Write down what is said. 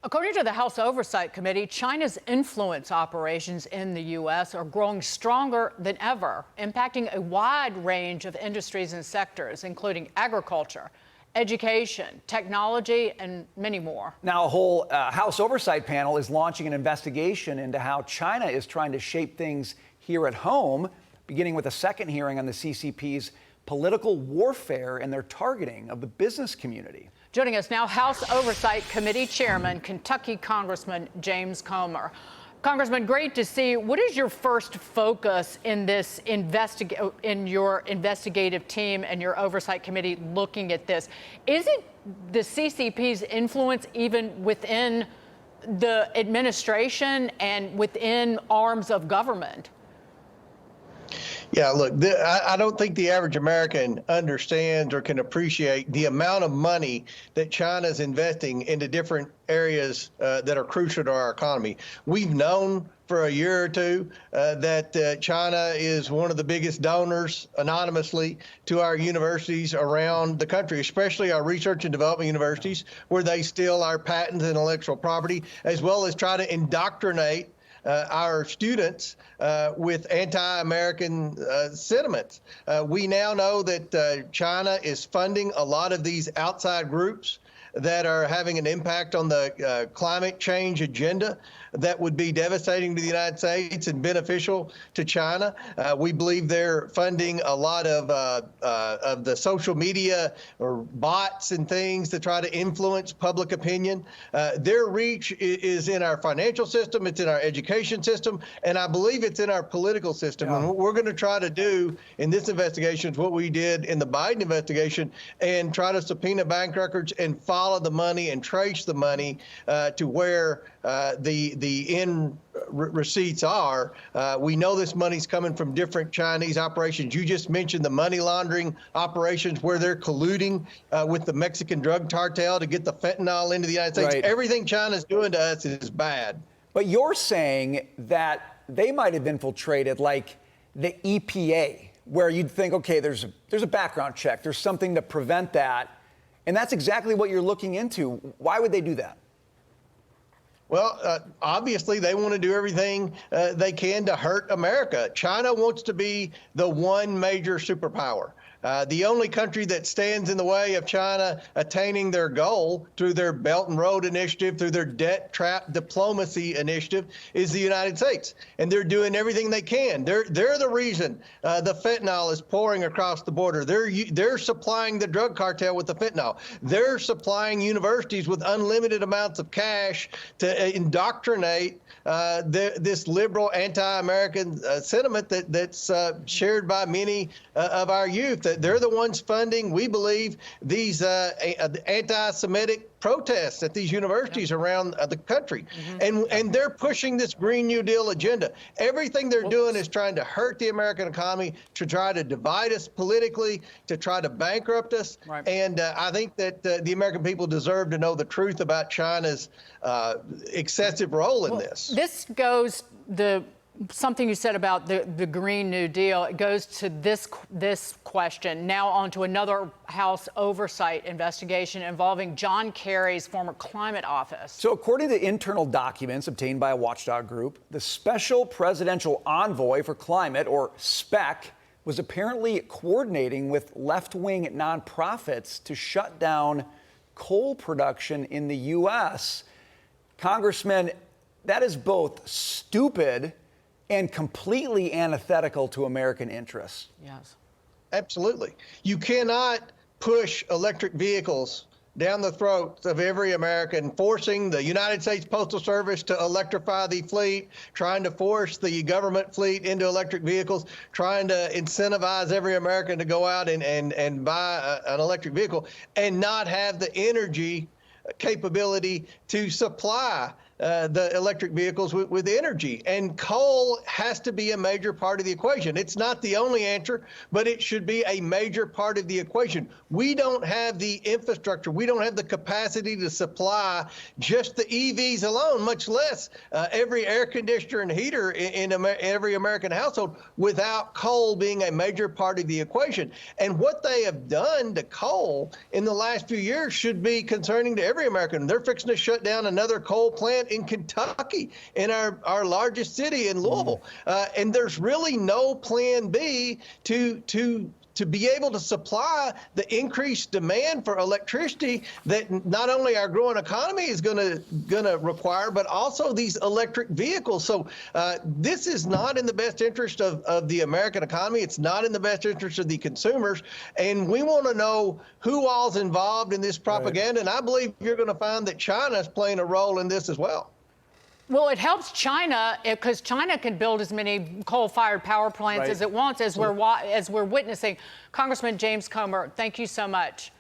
According to the House Oversight Committee, China's influence operations in the U.S. are growing stronger than ever, impacting a wide range of industries and sectors, including agriculture, education, technology, and many more. Now, a whole House Oversight panel is launching an investigation into how China is trying to shape things here at home, beginning with a second hearing on the CCP's political warfare and their targeting of the business community. Joining us now, House Oversight Committee Chairman, Kentucky Congressman James Comer. Congressman, great to see you. What is your first focus in this in your investigative team and your oversight committee looking at this? Is it the CCP's influence even within the administration and within arms of government? Yeah, look, I don't think the average American understands or can appreciate the amount of money that China is investing into different areas that are crucial to our economy. We've known for a year or two that China is one of the biggest donors anonymously to our universities around the country, especially our research and development universities, where they steal our patents and intellectual property, as well as try to indoctrinate our students with anti-American sentiments. We now know that China is funding a lot of these outside groups that are having an impact on the climate change agenda that would be devastating to the United States and beneficial to China. We believe they're funding a lot of the social media or bots and things to try to influence public opinion. Their reach is in our financial system, it's in our education system, and I believe it's in our political system. Yeah. And what we're going to try to do in this investigation is what we did in the Biden investigation and try to subpoena bank records and follow the money and trace the money to where the end receipts are. We know this money's coming from different Chinese operations. You just mentioned the money laundering operations where they're colluding with the Mexican drug cartel to get the fentanyl into the United States. Right. Everything China's doing to us is bad. But you're saying that they might have infiltrated like the EPA, where you'd think, okay, there's a background check, there's something to prevent that. And that's exactly what you're looking into. Why would they do that? Well, obviously, they want to do everything they can to hurt America. China wants to be the one major superpower. The only country that stands in the way of China attaining their goal through their Belt and Road Initiative, through their debt trap diplomacy initiative, is the United States. And they're doing everything they can. They're the reason the fentanyl is pouring across the border. They're supplying the drug cartel with the fentanyl. They're supplying universities with unlimited amounts of cash to indoctrinate this liberal anti-American sentiment that's shared by many of our youth. They're the ones funding, we believe, these anti-Semitic protests at these universities around the country. And they're pushing this Green New Deal agenda. Everything they're doing is trying to hurt the American economy, to try to divide us politically, to try to bankrupt us. Right. And I think that the American people deserve to know the truth about China's excessive role in this. This goes something you said about the Green New Deal. It goes to this question. Now on to another House Oversight investigation involving John Kerry's former climate office. So according to internal documents obtained by a watchdog group, the Special Presidential Envoy for Climate, or SPEC, was apparently coordinating with left-wing nonprofits to shut down coal production in the U.S. Congressman, that is both stupid and completely antithetical to American interests. Yes. Absolutely. You cannot push electric vehicles down the throats of every American, forcing the United States Postal Service to electrify the fleet, trying to force the government fleet into electric vehicles, trying to incentivize every American to go out and buy an electric vehicle, and not have the energy capability to supply the electric vehicles with energy. And coal has to be a major part of the equation. It's not the only answer, but it should be a major part of the equation. We don't have the infrastructure. We don't have the capacity to supply just the EVs alone, much less every air conditioner and heater in every American household without coal being a major part of the equation. And what they have done to coal in the last few years should be concerning to every American. They're fixing to shut down another coal plant in Kentucky, in our largest city in Louisville. And there's really no plan B to be able to supply the increased demand for electricity that not only our growing economy is gonna require, but also these electric vehicles. So this is not in the best interest of the American economy. It's not in the best interest of the consumers. And we want to know who all's involved in this propaganda. Right. And I believe you're going to find that China's playing a role in this as well. Well, it helps China because China can build as many coal-fired power plants as it wants, as we're witnessing. Congressman James Comer, thank you so much.